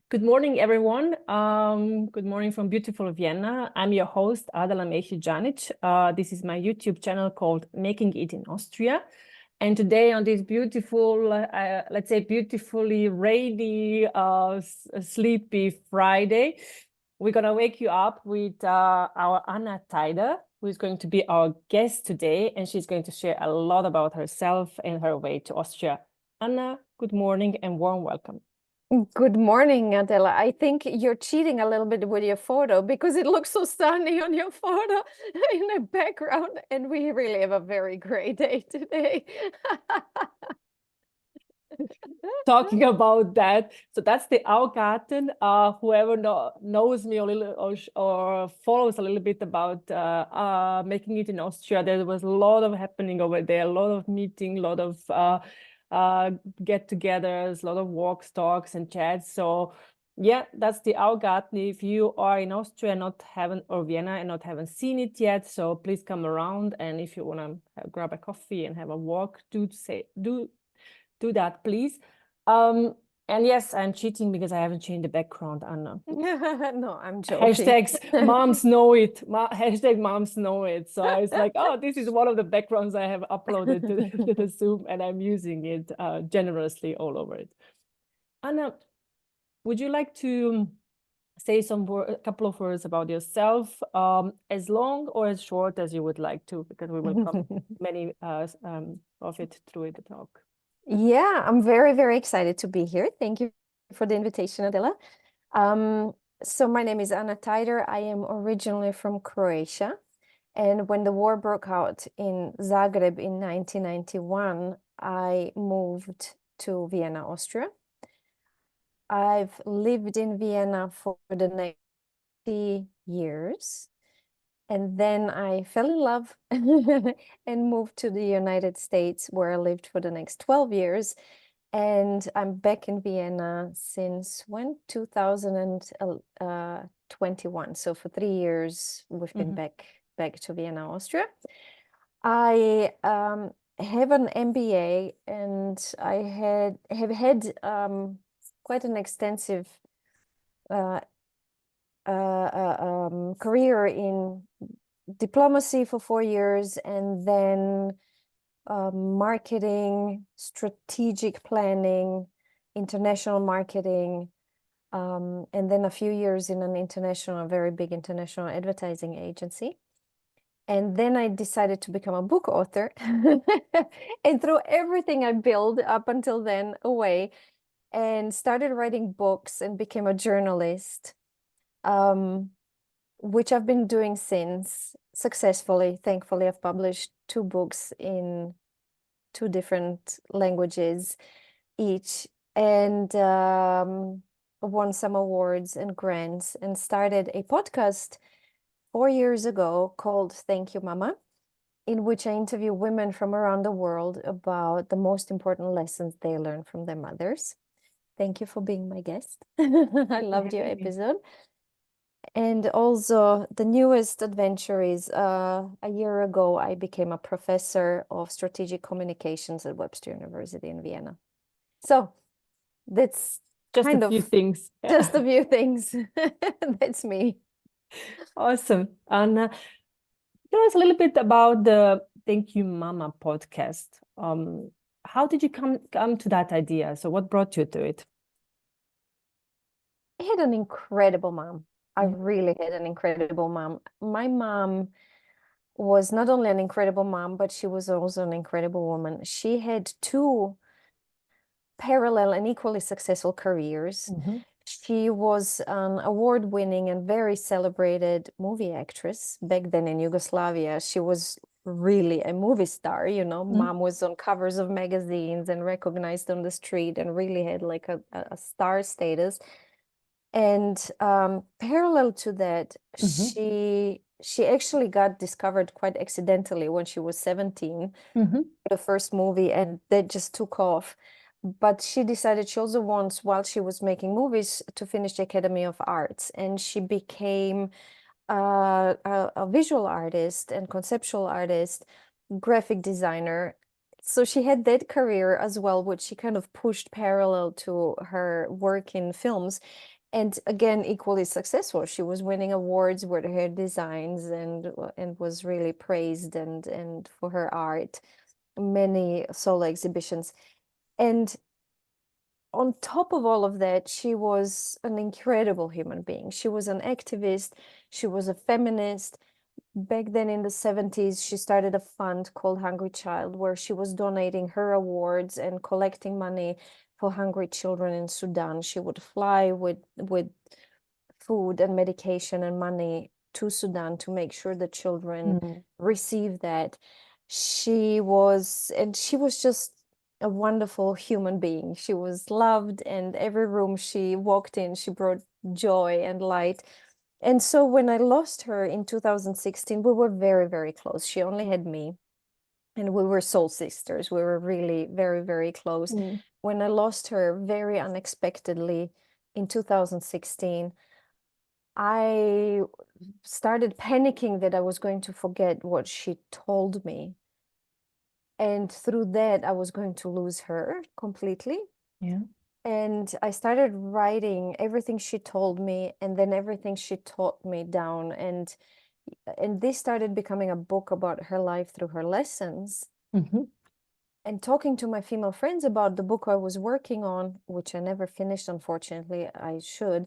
Good morning, everyone. Good morning from beautiful Vienna. I'm your host, Adela. This is my YouTube channel called Making It in Austria. And today on this beautiful, let's say beautifully rainy, sleepy Friday, we're going to wake you up with our Anna Tajder, who is going to be our guest today. And she's going to share a lot about herself and her way to Austria. Anna, good morning and warm welcome. Good morning, Adela. I think you're cheating a little bit with your photo because it looks so sunny on your photo in the background, and we really have a very great day today. Talking about that, so that's the Augarten. Whoever knows me a little or follows a little bit about making it in Austria, there was a lot of happening over there, a lot of meeting, a lot of get-togethers, a lot of walks, talks, and chats. So yeah, that's the Augarten. If you are in Austria, or Vienna, and not haven't seen it yet, so please come around. And if you want to grab a coffee and have a walk, do that, please. And yes, I'm cheating because I haven't changed the background, Anna. No, I'm joking. Hashtags moms know it. Hashtag moms know it. So I was like, oh, this is one of the backgrounds I have uploaded to the Zoom, and I'm using it generously all over it. Anna, would you like to say a couple of words about yourself, as long or as short as you would like to, because we will cover many of it through the talk. Yeah, I'm very, very excited to be here. Thank you for the invitation, Adela. So my name is Anna Tajder. I am originally from Croatia. And when the war broke out in Zagreb in 1991, I moved to Vienna, Austria. I've lived in Vienna for the next 30 years. And then I fell in love and moved to the United States, where I lived for the next 12 years. And I'm back in Vienna since 2021. So for 3 years, we've been back to Vienna, Austria. I have an MBA, and I have had quite an extensive career in diplomacy for 4 years, and then marketing, strategic planning, international marketing, and then a few years in a very big international advertising agency. And then I decided to become a book author and threw everything I built up until then away and started writing books and became a journalist, which I've been doing since successfully. Thankfully, I've published 2 books in 2 different languages each, and won some awards and grants, and started a podcast 4 years ago called Thank You, Mama, in which I interview women from around the world about the most important lessons they learn from their mothers. Thank you for being my guest. I loved your episode. And also the newest adventure is a year ago, I became a professor of strategic communications at Webster University in Vienna. So that's just a few things. Just a few things. That's me. Awesome. And tell us a little bit about the Thank You Mama podcast. How did you come to that idea? So what brought you to it? I had an incredible mom. I really had an incredible mom. My mom was not only an incredible mom, but she was also an incredible woman. She had 2 parallel and equally successful careers. She was an award-winning and very celebrated movie actress. Back then in Yugoslavia, she was really a movie star, you know. Mom was on covers of magazines and recognized on the street and really had like a star status. And parallel to that, she actually got discovered quite accidentally when she was 17, the first movie, and that just took off. But she decided she also wants, while she was making movies, to finish the Academy of Arts. And she became a visual artist and conceptual artist, graphic designer. So she had that career as well, which she kind of pushed parallel to her work in films. and again, equally successful. She was winning awards with her designs and was really praised and for her art, many solo exhibitions. And on top of all of that, she was an incredible human being. She was an activist, she was a feminist. Back then in the 70s, she started a fund called Hungry Child, where she was donating her awards and collecting money for hungry children in Sudan. She would fly with food and medication and money to Sudan to make sure the children receive that. She was just a wonderful human being. She was loved, and every room she walked in, she brought joy and light. And so when I lost her in 2016, we were very, very close. She only had me, and we were soul sisters. We were really very, very close. When I lost her very unexpectedly in 2016, I started panicking that I was going to forget what she told me. And through that, I was going to lose her completely. Yeah. And I started writing everything she told me and then everything she taught me down. And this started becoming a book about her life through her lessons. And talking to my female friends about the book I was working on, which I never finished, unfortunately, I should.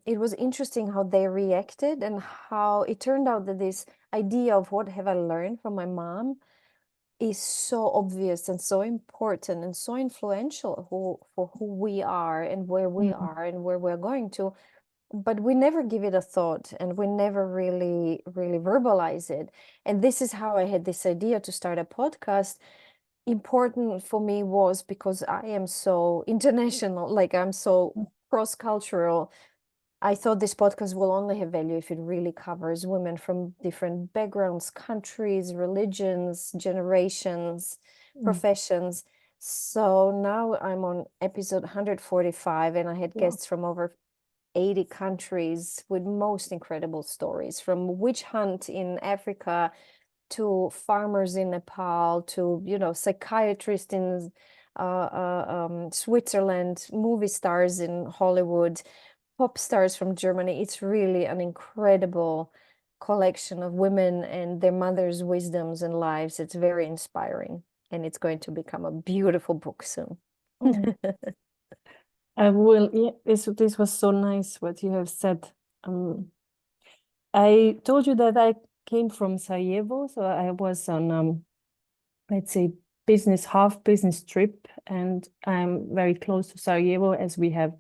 It was interesting how they reacted and how it turned out that this idea of what have I learned from my mom is so obvious and so important and so influential for who we are and where we are and where we're going to. But we never give it a thought and we never really, really verbalize it. And this is how I had this idea to start a podcast. Important for me was because I am so international, like I'm so cross-cultural. I thought this podcast will only have value if it really covers women from different backgrounds, countries, religions, generations, professions. So now I'm on episode 145, and I had guests from over 80 countries with most incredible stories, from witch hunt in Africa to farmers in Nepal to, psychiatrists in Switzerland, movie stars in Hollywood, pop stars from Germany. It's really an incredible collection of women and their mothers' wisdoms and lives. It's very inspiring, and it's going to become a beautiful book soon. I will. Yeah, this was so nice what you have said. I told you that I came from Sarajevo, so I was on let's say half business trip, and I'm very close to Sarajevo as we have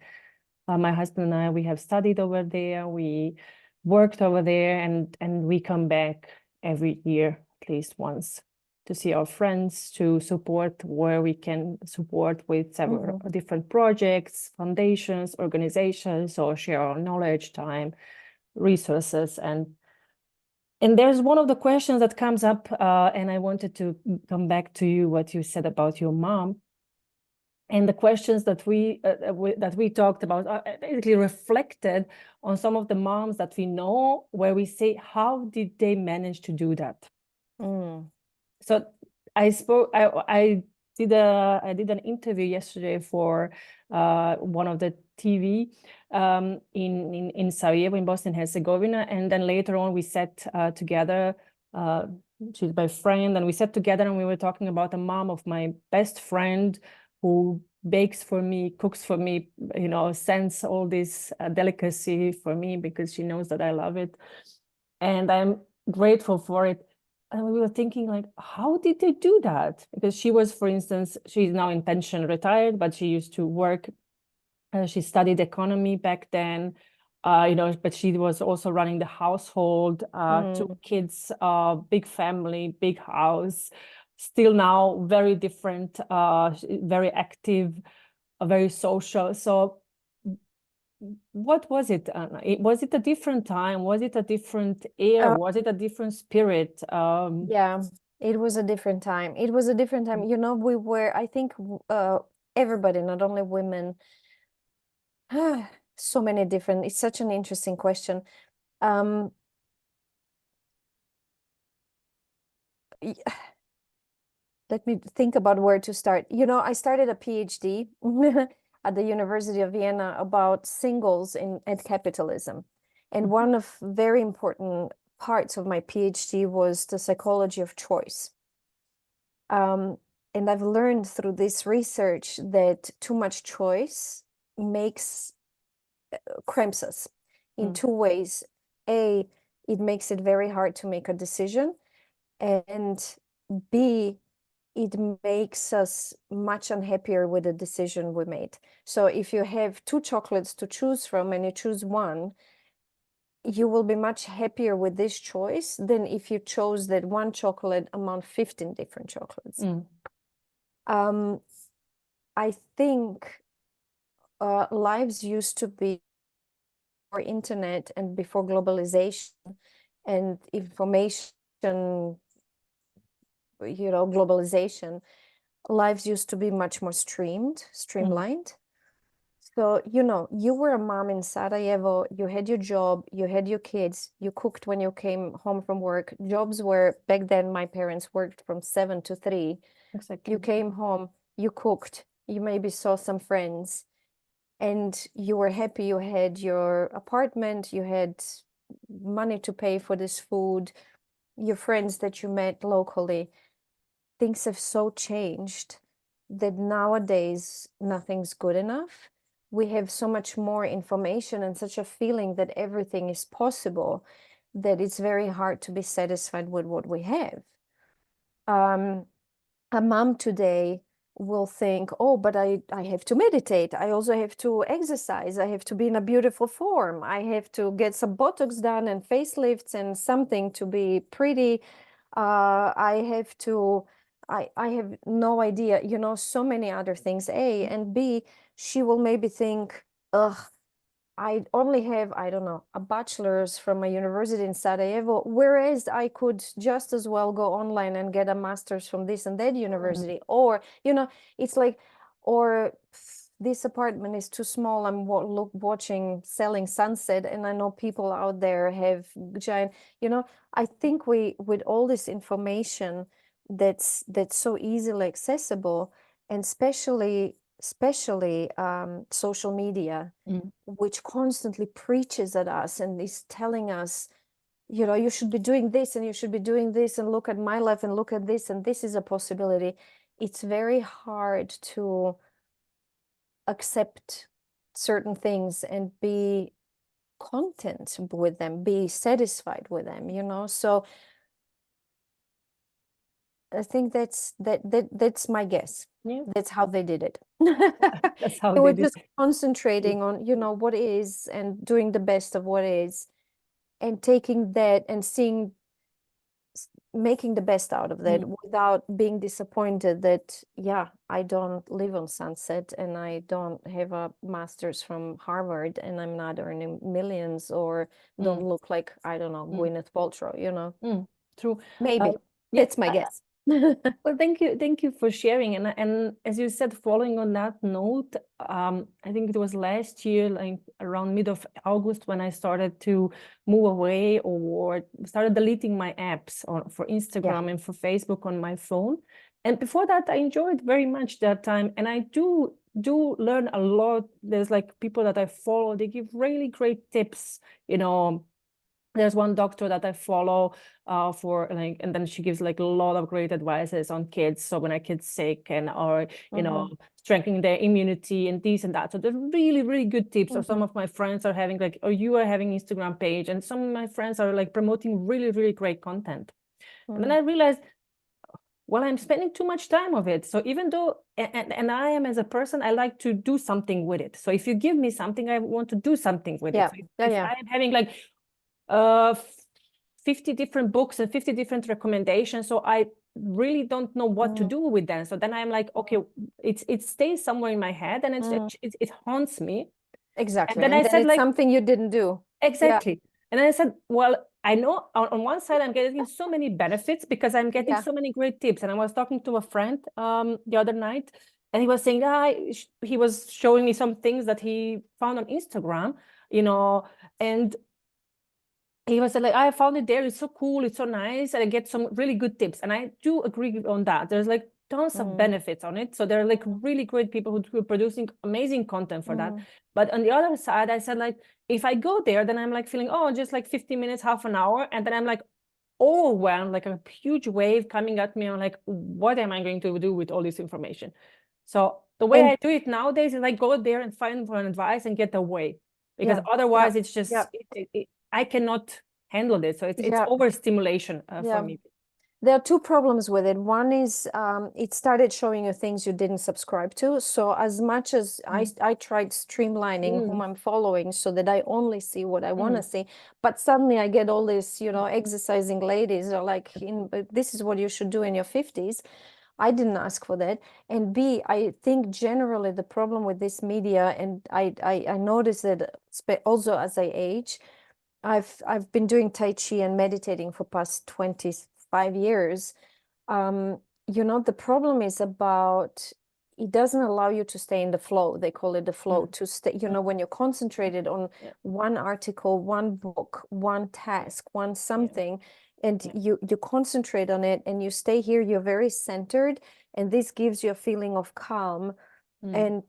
my husband and I, we have studied over there, we worked over there, and we come back every year at least once to see our friends, to support where we can support with several different projects, foundations, organizations, or share our knowledge, time, resources. And there's one of the questions that comes up, and I wanted to come back to you, what you said about your mom. And the questions that we talked about are basically reflected on some of the moms that we know, where we say, how did they manage to do that? So I did an interview yesterday for one of the TV in Sarajevo, in Bosnia and Herzegovina, and then later on we sat together. She's my friend, and we sat together and we were talking about the mom of my best friend, who bakes for me, cooks for me, sends all this delicacy for me because she knows that I love it, and I'm grateful for it. And we were thinking, like, how did they do that? Because she was, for instance, she's now in pension, retired, but she used to work. She studied economy back then, but she was also running the household, 2 kids, big family, big house, still now very different, very active, very social. So what was it, Anna? Was it a different time? Was it a different air? Was it a different spirit? Yeah, it was a different time. It was a different time. We were, I think, everybody, not only women, so many different, it's such an interesting question. Let me think about where to start. I started a PhD at the University of Vienna about singles and capitalism. And one of very important parts of my PhD was the psychology of choice. And I've learned through this research that too much choice cramps us in two ways. A, it makes it very hard to make a decision. And B, it makes us much unhappier with the decision we made. So if you have two chocolates to choose from and you choose one, you will be much happier with this choice than if you chose that one chocolate among 15 different chocolates. I think lives used to be before internet and before globalization and information, globalization, lives used to be much more streamlined. So, you were a mom in Sarajevo, you had your job, you had your kids, you cooked when you came home from work. Jobs were, back then, my parents worked from 7 to 3. Exactly. You came home, you cooked, you maybe saw some friends, and you were happy you had your apartment, you had money to pay for this food, your friends that you met locally. Things have so changed that nowadays nothing's good enough. We have so much more information and such a feeling that everything is possible that it's very hard to be satisfied with what we have. A mom today will think, oh, but I have to meditate. I also have to exercise. I have to be in a beautiful form. I have to get some Botox done and facelifts and something to be pretty. I have no idea, so many other things. A, and B, she will maybe think, ugh, I only have, I don't know, a bachelor's from a university in Sarajevo, whereas I could just as well go online and get a master's from this and that university. Or, it's like, or this apartment is too small. I'm watching Selling Sunset, and I know people out there have giant, I think with all this information that's so easily accessible, and especially social media, which constantly preaches at us and is telling us, you should be doing this and you should be doing this, and look at my life and look at this, and this is a possibility. It's very hard to accept certain things and be content with them, be satisfied with them, So I think that's my guess. Yeah. That's how they did it. That's how They were did just it. concentrating on, what is, and doing the best of what is, and taking that and making the best out of that without being disappointed that, yeah, I don't live on Sunset and I don't have a master's from Harvard and I'm not earning millions, or don't look like, I don't know, Gwyneth Paltrow, True. Maybe. That's my guess. Well, thank you for sharing. And as you said, following on that note, I think it was last year, like around mid of August, when I started to move away or started deleting my apps for Instagram and for Facebook on my phone. And before that, I enjoyed very much that time. And I do learn a lot. There's like people that I follow, they give really great tips, There's one doctor that I follow for like, and then she gives like a lot of great advices on kids. So when a kid's sick or strengthening their immunity and this and that. So they're really, really good tips. Or some of my friends are having or you are having Instagram page, and some of my friends are like promoting really, really great content. And then I realized, well, I'm spending too much time of it. So even though, and I am as a person, I like to do something with it. So if you give me something, I want to do something with it. So if I am having 50 different books and 50 different recommendations, so I really don't know what to do with them. So then I'm like, okay, it stays somewhere in my head, and it haunts me. Exactly. And then I said, it's something you didn't do. Exactly. And then I said, well, I know on one side I'm getting so many benefits because I'm getting so many great tips. And I was talking to a friend the other night, and he was saying he was showing me some things that he found on Instagram, and he was like, I found it there. It's so cool. It's so nice. And I get some really good tips. And I do agree on that. There's like tons of benefits on it. So there are like really great people who are producing amazing content for that. But on the other side, I said, like, if I go there, then I'm like feeling, oh, just like 50 minutes, half an hour. And then I'm like overwhelmed, like a huge wave coming at me. I'm like, what am I going to do with all this information? So the way I do it nowadays is like go there and find for an advice and get away, because otherwise it's just, I cannot handle this. So it's overstimulation for me. There are two problems with it. One is it started showing you things you didn't subscribe to. So as much as I tried streamlining whom I'm following so that I only see what I want to see, but suddenly I get all these, you know, exercising ladies are like, this is what you should do in your 50s. I didn't ask for that. And B, I think generally the problem with this media, and I noticed that also as I age, I've been doing Tai Chi and meditating for past 25 years. You know, the problem is about it doesn't allow you to stay in the flow. They call it the flow, to stay, you know, when you're concentrated on one article, one book, one task, one something, and you concentrate on it and you stay here, you're very centered, and this gives you a feeling of calm and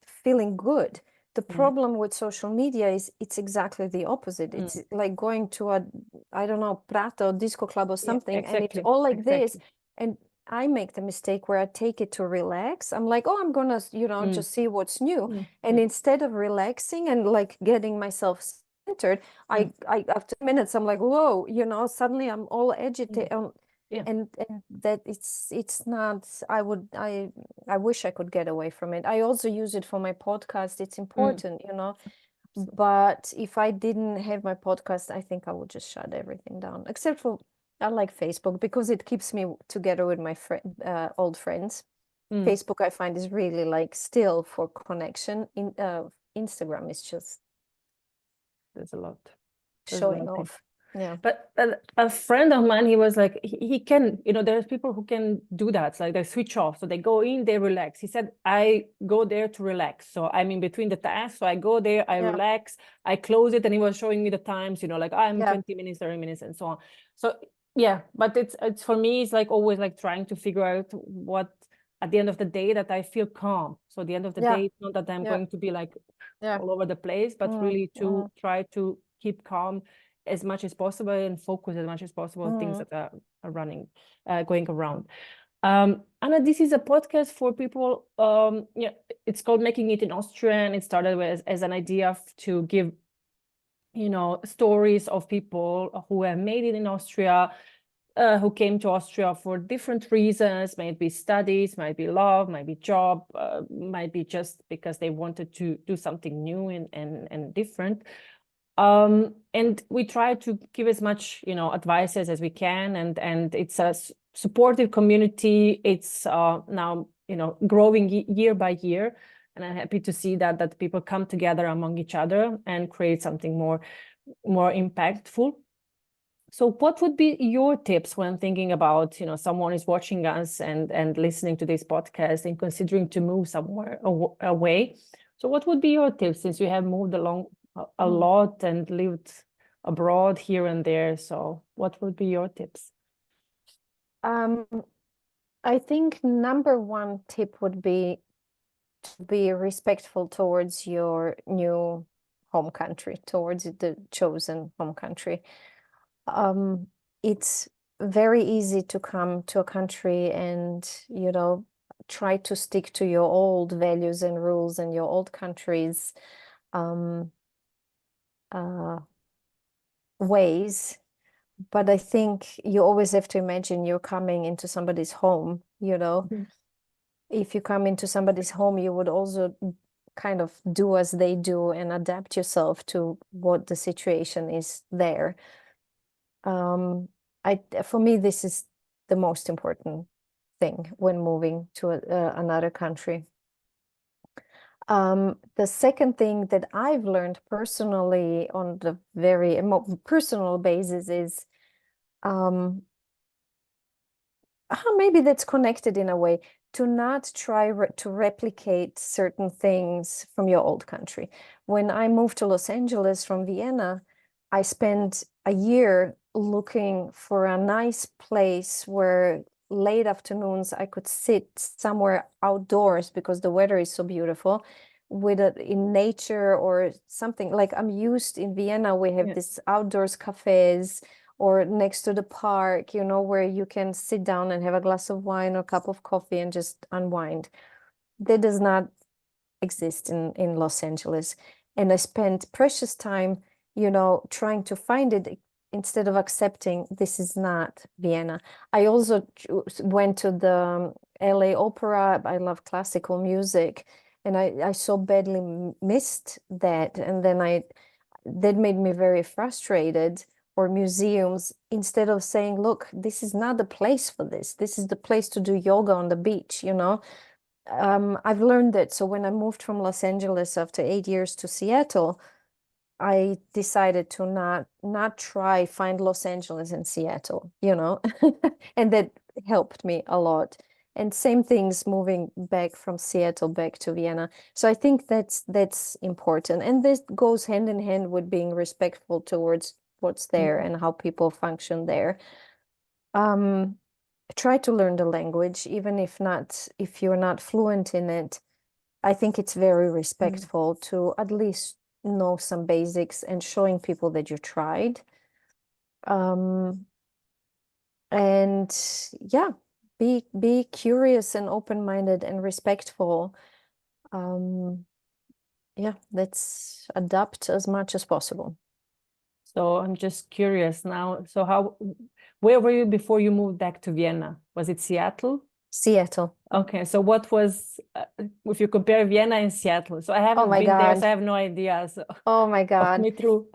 feeling good. The problem with social media is it's exactly the opposite. It's like going to a, I don't know, Prato, disco club or something, and it's all like this. And I make the mistake where I take it to relax. I'm like, oh, I'm gonna, you know, just see what's new. And instead of relaxing and like getting myself centered, I after minutes, I'm like, whoa, you know, suddenly I'm all agitated. And that it's not, I wish I could get away from it. I also use it for my podcast. It's important, you know. But if I didn't have my podcast, I think I would just shut everything down. Except for I like Facebook because it keeps me together with my old friends. Facebook I find is really like still for connection. Instagram is just there's a lot showing off. Yeah, but a friend of mine, he was like, he can, you know, there's people who can do that. It's like they switch off, so they go in, they relax. He said, I go there to relax, so I'm in between the tasks, so I go there, I relax, I close it, and he was showing me the times, you know, like I'm 20 minutes, 30 minutes, and so on. So yeah, but it's for me, it's like always like trying to figure out what at the end of the day that I feel calm. So at the end of the day, it's not that I'm going to be like all over the place, but really to try to keep calm as much as possible and focus as much as possible on things that are running, going around. Anna, this is a podcast for people. Yeah, it's called Making It in Austria, and it started as an idea to give, you know, stories of people who have made it in Austria, who came to Austria for different reasons. Might be studies, might be love, might be job, might be just because they wanted to do something new and different. And we try to give as much, you know, advices as we can, and it's a supportive community. It's now, you know, growing year by year, and I'm happy to see that people come together among each other and create something more impactful. So what would be your tips when thinking about, you know, someone is watching us and listening to this podcast and considering to move somewhere away? So what would be your tips, since you have moved along a lot and lived abroad here and there? So what would be your tips? I think number one tip would be to be respectful towards your new home country, towards the chosen home country. It's very easy to come to a country and, you know, try to stick to your old values and rules and your old country's ways. But I think you always have to imagine you're coming into somebody's home, you know. If you come into somebody's home, you would also kind of do as they do and adapt yourself to what the situation is there. For me, this is the most important thing when moving to another country. The second thing that I've learned personally on the very personal basis is maybe that's connected in a way, to not try to replicate certain things from your old country. When I moved to Los Angeles from Vienna, I spent a year looking for a nice place where late afternoons, I could sit somewhere outdoors because the weather is so beautiful in nature or something. Like I'm used in Vienna, we have this outdoors cafes or next to the park, you know, where you can sit down and have a glass of wine or a cup of coffee and just unwind. That does not exist in Los Angeles. And I spent precious time, you know, trying to find it instead of accepting this is not Vienna. I also went to the LA Opera. I love classical music, and I so badly missed that. And then that made me very frustrated. Or museums, instead of saying, look, this is not the place for this. This is the place to do yoga on the beach, you know. I've learned that. So when I moved from Los Angeles after 8 years to Seattle, I decided to not try find Los Angeles in Seattle, you know, and that helped me a lot. And same things moving back from Seattle back to Vienna. So I think that's important. And this goes hand in hand with being respectful towards what's there and how people function there. Try to learn the language, even if you're not fluent in it. I think it's very respectful to at least know some basics and showing people that you tried. And yeah, be curious and open-minded and respectful. Yeah, let's adapt as much as possible. So I'm just curious now. So where were you before you moved back to Vienna? Was it Seattle? Seattle. Okay, so what was, if you compare Vienna and Seattle? So I Oh haven't my been there, God. so I have no idea. So Oh my walk God. me through.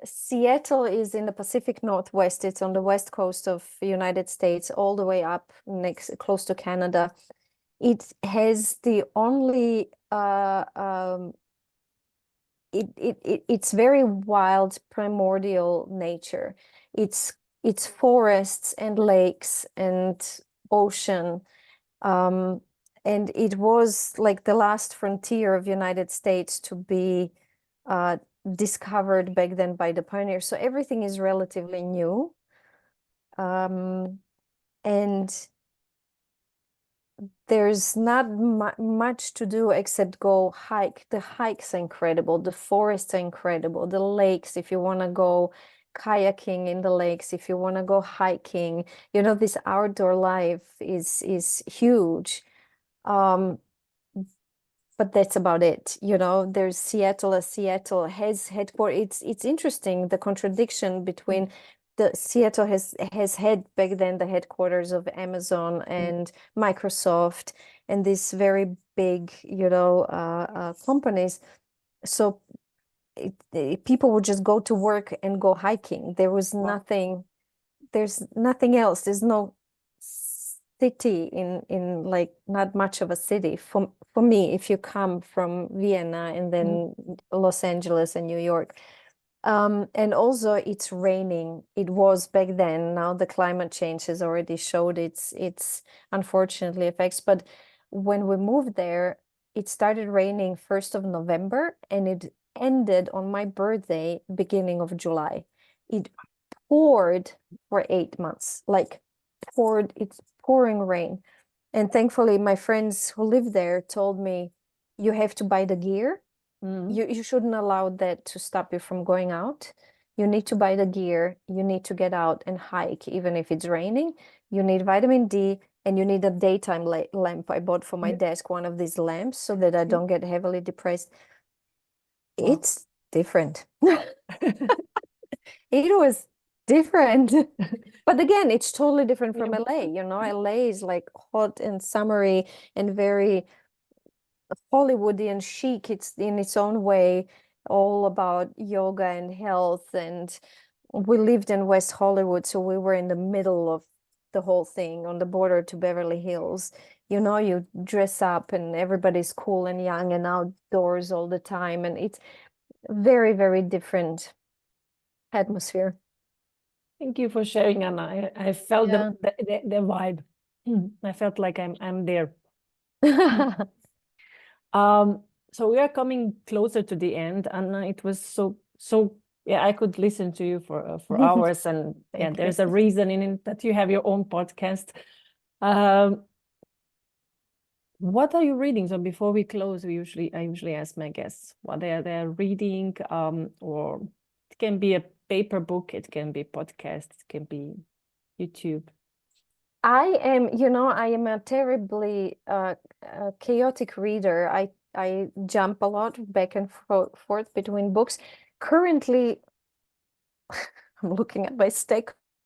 Seattle is in the Pacific Northwest. It's on the west coast of the United States, all the way up close to Canada. It has the only it's very wild, primordial nature. It's forests and lakes and ocean. And it was like the last frontier of United States to be discovered back then by the pioneers. So everything is relatively new. And there's not much to do except go hike. The hikes are incredible. The forests are incredible. The lakes, if you want to go kayaking in the lakes, if you want to go hiking, you know, this outdoor life is huge. But that's about it. You know, there's Seattle, as Seattle has headquarters. It's interesting, the contradiction between the Seattle has had back then the headquarters of Amazon and Microsoft and these very big, you know, companies. So people would just go to work and go hiking. There was nothing, there's nothing else. There's no city in like not much of a city for me if you come from Vienna and then Los Angeles and New York. And also it's raining. It was back then. Now the climate change has already showed its unfortunately effects. But when we moved there, it started raining 1st of November and it ended on my birthday, beginning of July. It poured for 8 months, like poured, it's pouring rain. And thankfully, my friends who live there told me, you have to buy the gear. You shouldn't allow that to stop you from going out. You need to buy the gear. You need to get out and hike, even if it's raining. You need vitamin D and you need a daytime lamp. I bought for my desk one of these lamps so that I don't get heavily depressed. Wow. It's different. It was different. But again, it's totally different from LA. You know, LA is like hot and summery and very Hollywoody and chic. It's in its own way, all about yoga and health. And we lived in West Hollywood, so we were in the middle of the whole thing on the border to Beverly Hills. You know, you dress up and everybody's cool and young and outdoors all the time. And it's very, very different atmosphere. Thank you for sharing, Anna. I felt the vibe. I felt like I'm there. So we are coming closer to the end, and it was so Yeah, I could listen to you for hours, and yeah, there's a reason in it that you have your own podcast. What are you reading? So before we close, I usually ask my guests what they're reading, or it can be a paper book, it can be podcast, it can be YouTube. I am a terribly chaotic reader. I jump a lot back and forth between books. Currently, I'm looking at my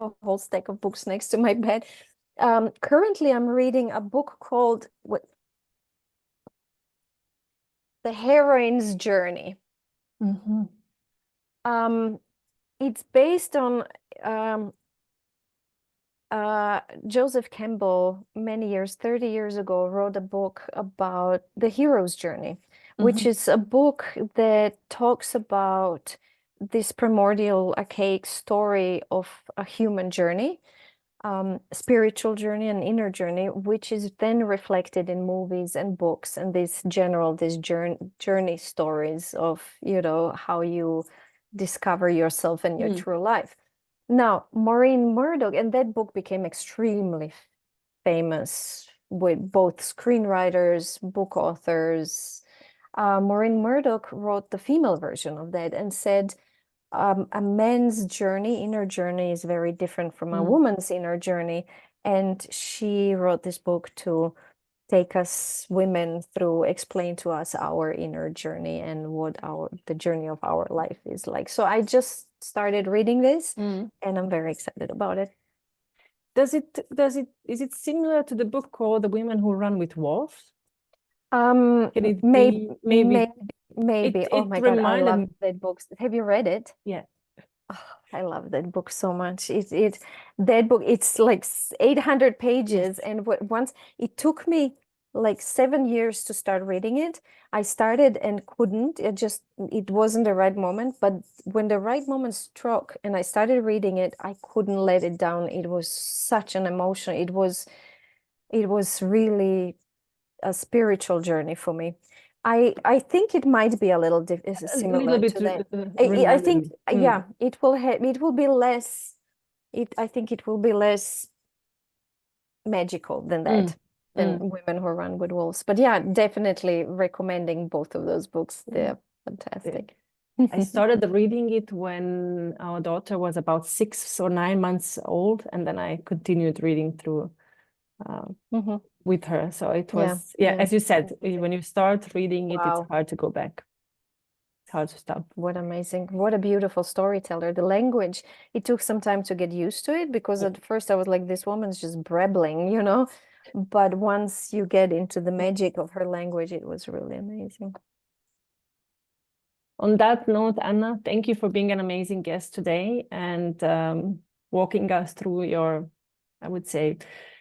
a whole stack of books next to my bed. Currently, I'm reading a book called The Heroine's Journey. It's based on Joseph Campbell, many years, 30 years ago, wrote a book about the hero's journey, which is a book that talks about this primordial, archaic story of a human journey, spiritual journey and inner journey, which is then reflected in movies and books and these journey stories of, how you discover yourself and your true life. Now, Maureen Murdoch, and that book became extremely famous with both screenwriters, book authors. Maureen Murdoch wrote the female version of that and said, a man's journey, inner journey, is very different from a woman's inner journey. And she wrote this book to take us women through, explain to us our inner journey and what the journey of our life is like. So I just started reading this and I'm very excited about it. Is it similar to the book called The Women Who Run with Wolves? Can it maybe. Oh my God, I love me. that book. Have you read it? Yeah. Oh, I love that book so much. That book, it's like 800 pages. Yes. And once it took me like 7 years to start reading it. I started and couldn't. It wasn't the right moment. But when the right moment struck and I started reading it, I couldn't let it down. It was such an emotion. It was really a spiritual journey for me. I think it might be a little similar to that. I think, yeah, it will be less. I think it will be less magical than that. Than Women Who Run with Wolves. But yeah, definitely recommending both of those books. They're fantastic. I started reading it when our daughter was about 6 or 9 months old, and then I continued reading through with her. So it was, as you said, when you start reading it, it's hard to go back. It's hard to stop. What amazing. What a beautiful storyteller. The language, it took some time to get used to it because at first I was like, this woman's just brabbling, But once you get into the magic of her language, it was really amazing. On that note, Anna, thank you for being an amazing guest today and walking us through your, I would say,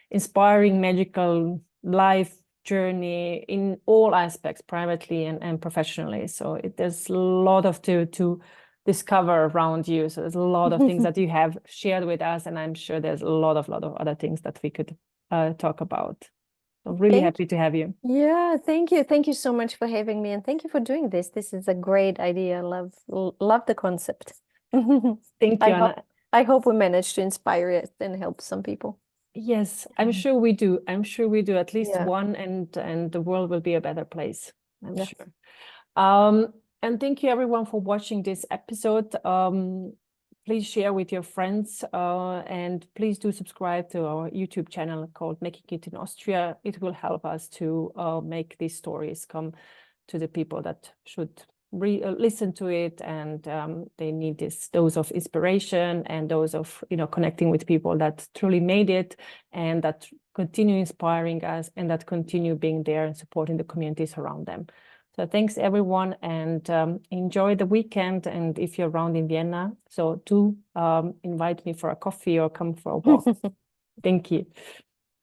inspiring, magical life journey in all aspects, privately and professionally. So there's a lot to discover around you. So there's a lot of things that you have shared with us, and I'm sure there's a lot of other things that we could talk about. I'm really happy to have you. Yeah, thank you. Thank you so much for having me, and thank you for doing this. This is a great idea. Love the concept. Thank you, Anna. I hope we managed to inspire it and help some people. Yes, I'm sure we do. I'm sure we do at least one, and the world will be a better place. I'm sure. And thank you everyone for watching this episode. Please share with your friends and please do subscribe to our YouTube channel called Making It in Austria. It will help us to make these stories come to the people that should listen to it, and they need this dose of inspiration and dose of connecting with people that truly made it and that continue inspiring us and that continue being there and supporting the communities around them. So thanks everyone, and enjoy the weekend. And if you're around in Vienna, so do invite me for a coffee or come for a walk. Thank you.